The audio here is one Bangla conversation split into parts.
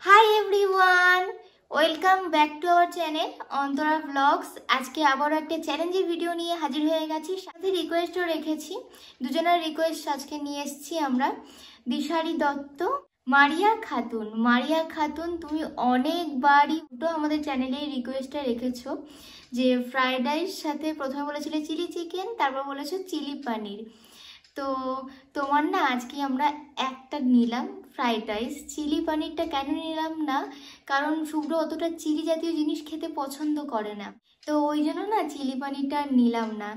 High everyone, welcome back to our channel Antara blogs. আজকে আবার একটা চ্যালেঞ্জের ভিডিও নিয়ে হাজির হয়ে গেছি, সাথে রিকোয়েস্টও রেখেছি। দুজনের রিকোয়েস্ট আজকে নিয়ে এসেছি আমরা। দিশারি দত্ত, মারিয়া খাতুন, তুমি অনেকবারই আমাদের চ্যানেলে রিকোয়েস্টটা রেখেছো যে ফ্রাইড রাইস সাথে প্রথমে বলেছিলে চিলি চিকেন, তারপর বলেছো চিলি পানির। তো তোমার না আজকে আমরা একটা নিলাম ফ্রাইড রাইস। চিলি পানিরটা কেন নিলাম না, কারণ শুভ্র অতটা চিলি জাতীয় জিনিস খেতে পছন্দ করে না, তো ওই জন্য না চিলি পানিরটা নিলাম না।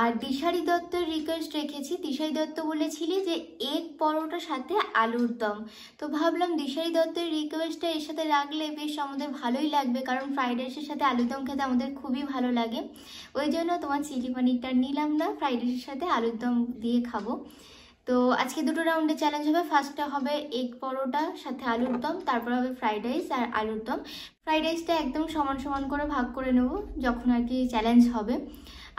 আর দিশারি দত্তর রিকোয়েস্ট রেখেছি। দিশারি দত্ত বলেছিলি যে এগ পরোটার সাথে আলুর দম, তো ভাবলাম দিশারি দত্তের রিকোয়েস্টটা এর সাথে রাখলে বেশ আমাদের ভালোই লাগবে, কারণ ফ্রাইড রাইসের সাথে আলুর দম খেতে আমাদের খুবই ভালো লাগে। ওই জন্য তোমার চিলি পানিরটা নিলাম না, ফ্রাইড রাইসের সাথে আলুর দম দিয়ে খাবো। তো আজকে দুটো রাউন্ডে চ্যালেঞ্জ হবে। ফার্স্টটা হবে এগ পরোটা সাথে আলুর দম, তারপর হবে ফ্রাইড রাইস আর আলুর দম। ফ্রাইড রাইসটা একদম সমান সমান করে ভাগ করে নেব যখন আর কি চ্যালেঞ্জ হবে।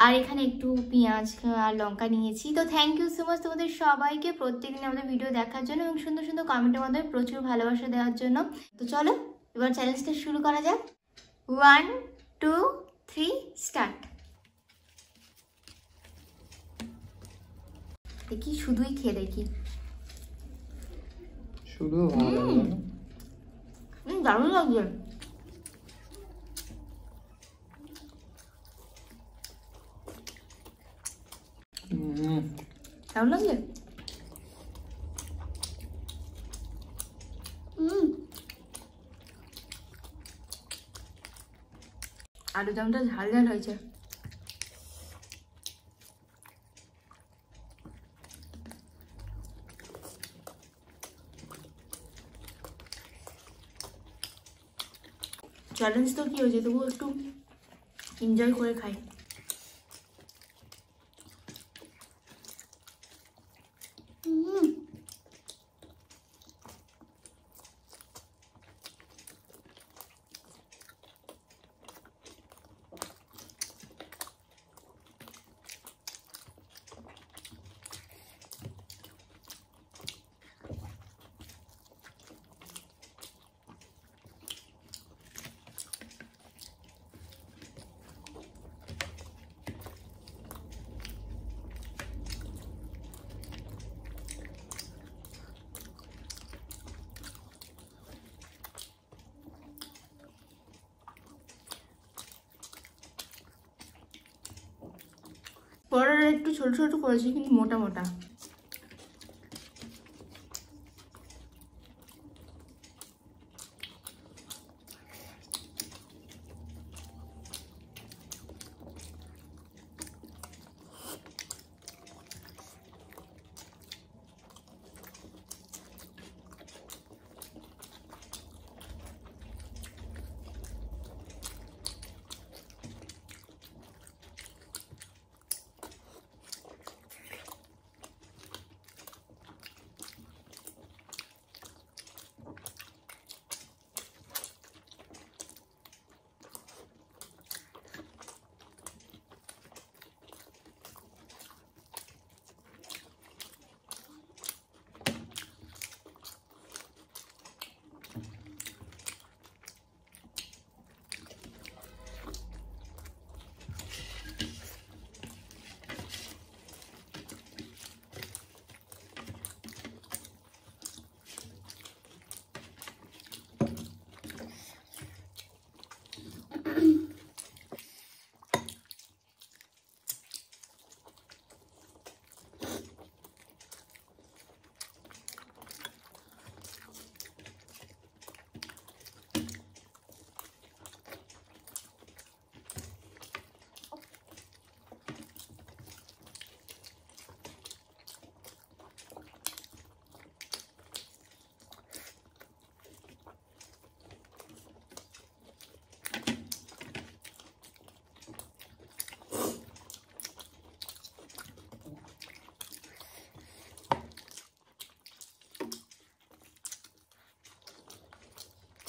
আর এখানে একটু পেঁয়াজ আর লঙ্কা নিয়েছি। তো থ্যাংক ইউ সো মাচ তোমাদের সবাইকে প্রত্যেকদিন আমাদের ভিডিও দেখার জন্য এবং সুন্দর সুন্দর কমেন্টের মধ্যে প্রচুর ভালোবাসা দেওয়ার জন্য। তো চলো এবার চ্যালেঞ্জটা শুরু করা যাক। 1 2 3 স্টার্ট। দেখি শুধুই খেয়ে দেখি, শুধু ভালো লাগে না? দারুণ লাগছে। দারুণ লাগছে। আলু দমটা ঝাল ঝাল হয়েছে। চ্যালেঞ্জ তো কি হয়েছে, তবুও একটু এনজয় করে খাই। পরোটা একটু ছোট ছোট করেছি, কিন্তু মোটা মোটা।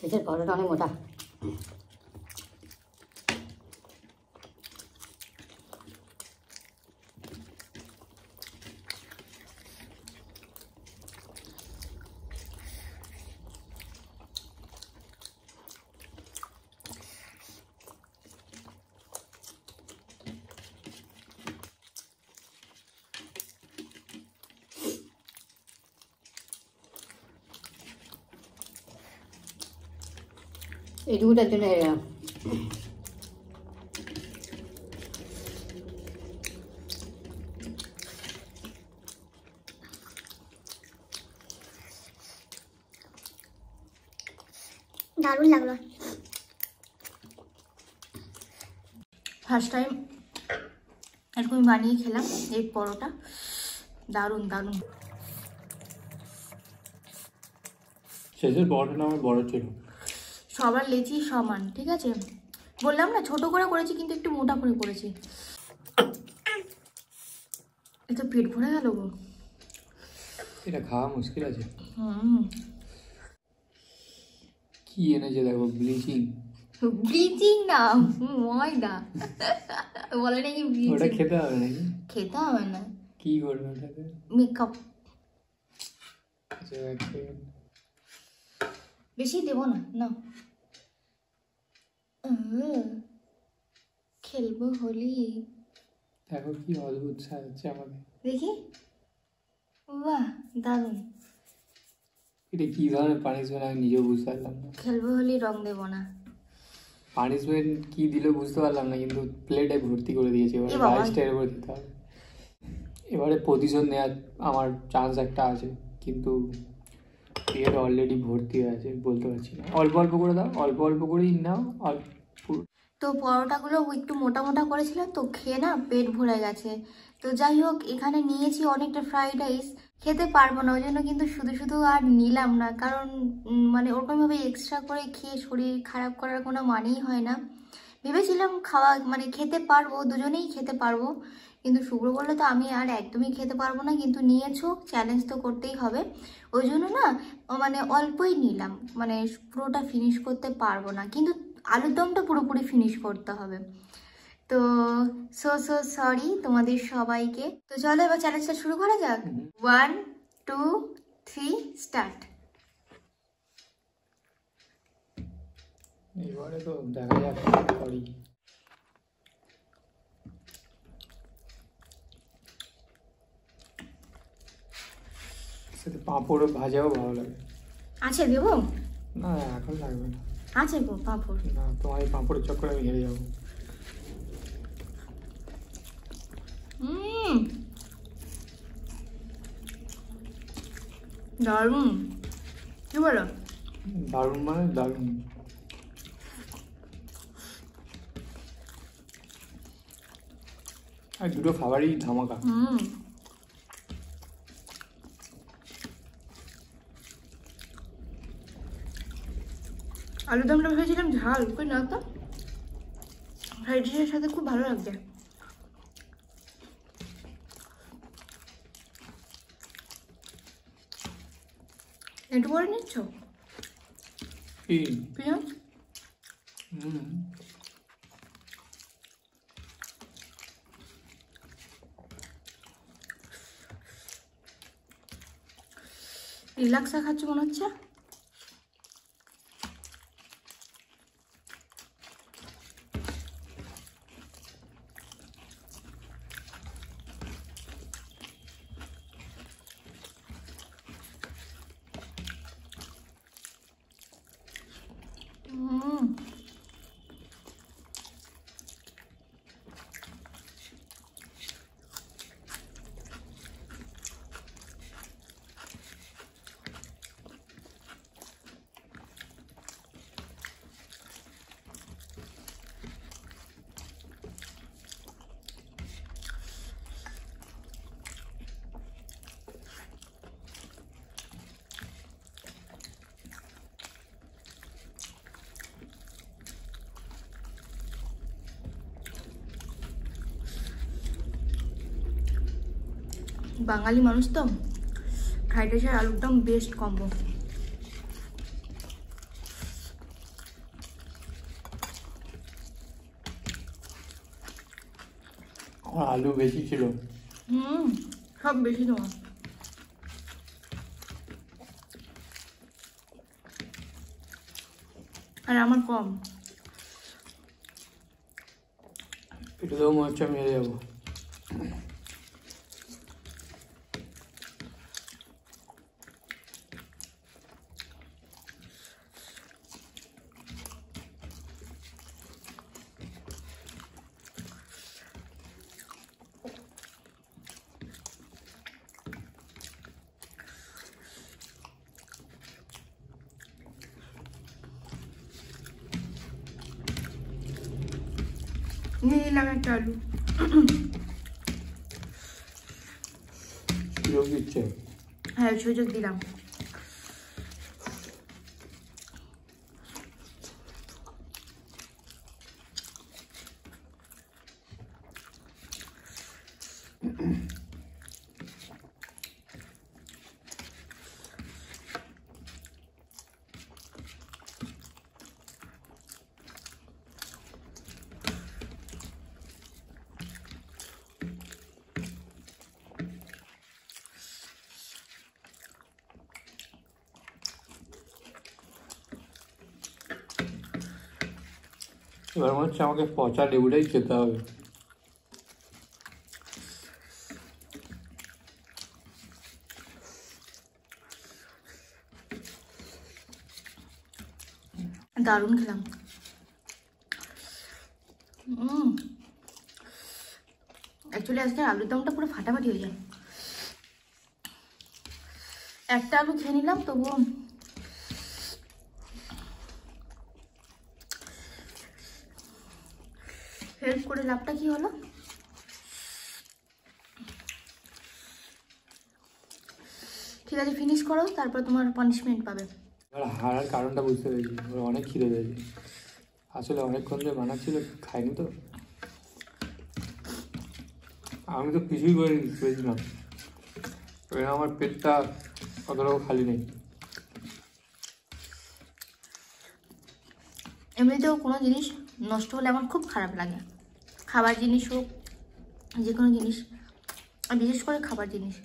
এসের পরোটা অনেক মোটা। এইটুকুটার জন্য দারুণ লাগলো। ফার্স্ট টাইম এরকম বানিয়ে খেলাম এই পরোটা, দারুণ দারুণ। শেষের পরোটাটা আমার বড় ছিল। সবার লেচি সমান, ঠিক আছে? বললাম না ছোট করে করেছি, কিন্তু একটু মোটা করে করেছি। এটা পেট ভরে গেল গো। এটা খাওয়া মুশকিল আছে। হুম, কি এনেছে দেখো, ব্লিচিং। ব্লিচিং না, ময়দা। বলে নাকি ওটা ব্লিচিং। খেতে হবে নাকি? খেতে হবে না, কি করবে ওটাতে? মেকআপ। আচ্ছা, এক সেকেন্ড। বেশি দেবো না, না। খেলবো হোলি। দেখো কি অদ্ভুত সাজাচ্ছে আমাকে। দেখি, বাহ দারুণ। এটা কি ধরনের পানিশমেন্ট আমি নিজেও বুঝতে পারলাম না। খেলবো হোলি, রং দেবো না। পানিশমেন্ট কি দিল বুঝতে পারলাম না, কিন্তু প্লেটে ভর্তি করে দিয়েছে। এবারে এ বাবা। রাইসটা এর উপর দিতে হবে। এবারে প্রতিশোধ নেওয়ার আমার চান্স একটা আছে, কিন্তু প্লেট অলরেডি ভর্তি হয়ে আছে, বলতে পারছি না। অল্প অল্প করে দাও, অল্প অল্প করেই নাও। তো পরোটাগুলো একটু মোটা মোটা করেছিল, তো খেয়ে না পেট ভরে গেছে। তো যাই হোক, এখানে নিয়েছি অনেকটা ফ্রাইড রাইস, খেতে পারবো না, ওই জন্য কিন্তু শুধু শুধু আর নিলাম না। কারণ মানে ওরকমভাবে এক্সট্রা করে খেয়ে শরীর খারাপ করার কোনো মানেই হয় না। ভেবেছিলাম খাওয়া মানে খেতে পারবো, দুজনেই খেতে পারবো, কিন্তু শুভ্র বললো তো আমি আর একদমই খেতে পারবো না। কিন্তু নিয়েছো, চ্যালেঞ্জ তো করতেই হবে। ওই জন্য না মানে অল্পই নিলাম, মানে পুরোটা ফিনিশ করতে পারবো না, কিন্তু আলুর দমটা পুরোপুরি ফিনিশ করতে হবে। তো সো সরি তোমাদের সবাইকে। তো চলো এবার চ্যালেঞ্জটা শুরু করা যাক। 1 2 3 স্টার্ট। এবারে তো দেখা যাক কি করি। সাথে পাঁপড় ভাজাও ভালো লাগে। আছে দেবো? না এখন লাগবে না। আছে গো পাঁপড়। না, তোমার এই পাঁপড়ের চক্করে আমি হেরে যাবো। দারুণ, কি বলো? দারুণ মানে দারুণ। আর দুটো খাবারই ধামাকা। আলুর দমটা ভেবেছিলাম ঝাল, কই না তো, ফ্রাইড রাইসের সাথে খুব ভালো লাগছে। একটু করে নিচ্ছ কি? পেঁয়াজ? রিল্যাক্সা খাচ্ছ মনে হচ্ছে। বাঙালি মানুষ তো, ফ্রাইড রাইস আর আলুর দম বেস্ট কম্বো। আলু বেশি ছিল। সব বেশি দেওয়া, আর আমার কম। এটাতেও মনে হচ্ছে আমি হেরে যাবো। নিয়ে নিলাম একটা আলু। সুযোগ দিচ্ছে। হ্যাঁ, সুযোগ দিলাম। এবার মনে হচ্ছে আমাকে পচা লেবুটাই খেতে হবে। দারুণ খেলাম। অ্যাকচুয়ালি আজকে আলুর দমটা পুরো ফাটাফাটি হয়ে যায়। একটা আলু খেয়ে নিলাম, তবুও হেল্প করে লাভটা কি হলো? ঠিক আছে, ফিনিশ করো, তারপর তোমার পানিশমেন্ট পাবে। এবার হারার কারণটা বুঝতে পেরেছি, ওর অনেক খিদে পেয়েছে। আসলে অনেকক্ষণ ধরে বানাচ্ছিল, খাইনি তো। আমি তো কিছুই করে পেয়েছিলাম, এবার আমার পেটটা অতটাও খালি নেই। এমনিতেও কোনো জিনিস নষ্ট হলে আমার খুব খারাপ লাগে, খাবার জিনিস হোক, যে কোনো জিনিস, আর বিশেষ করে খাবার জিনিস।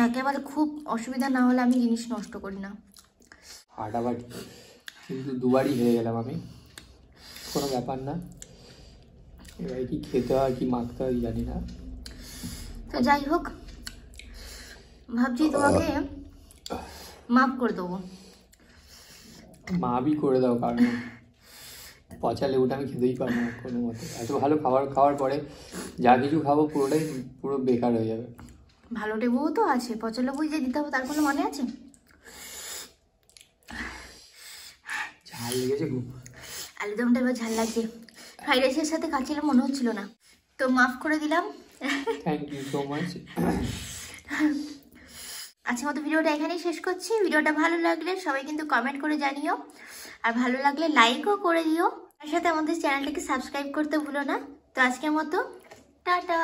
একেবারে খুব অসুবিধা না হলে আমি জিনিস নষ্ট করি না। ফাটাফাটি, কিন্তু দুবারই হেরে গেলাম আমি। কোনো ব্যাপার না, এবার কি খেতে হয় কি মাখতে হয় জানি না। তো যাই হোক, ভাবছি তোমাকে মাফ করে দেবো। মাফই করে দাও, কারণ পচা লেবুটা আমি খেতেই পারবো না কোনো মতে। এত ভালো খাবার খাওয়ার পরে যা কিছু খাবো পুরোটাই পুরো বেকার হয়ে যাবে। ভালো লেবুও তো আছে, পচা লেবুই যে দিতে হবে তার কোনো মানে আছে? ঝাল লেগেছে খুব। আলুদমটা এবার ঝাল লাগছে, ফ্রাইড রাইসের সাথে খাচ্ছিলাম মনে হচ্ছিল না, তো মাফ করে দিলাম। Thank you so much. আজকের মতো ভিডিওটা এখানেই শেষ করছি। ভিডিওটা ভালো লাগলে সবাই কিন্তু কমেন্ট করে জানিও, আর ভালো লাগলে লাইকও করে দিও। তার সাথে আমাদের চ্যানেলটাকে সাবস্ক্রাইব করতে ভুলো না। তো আজকের মতো টাটা।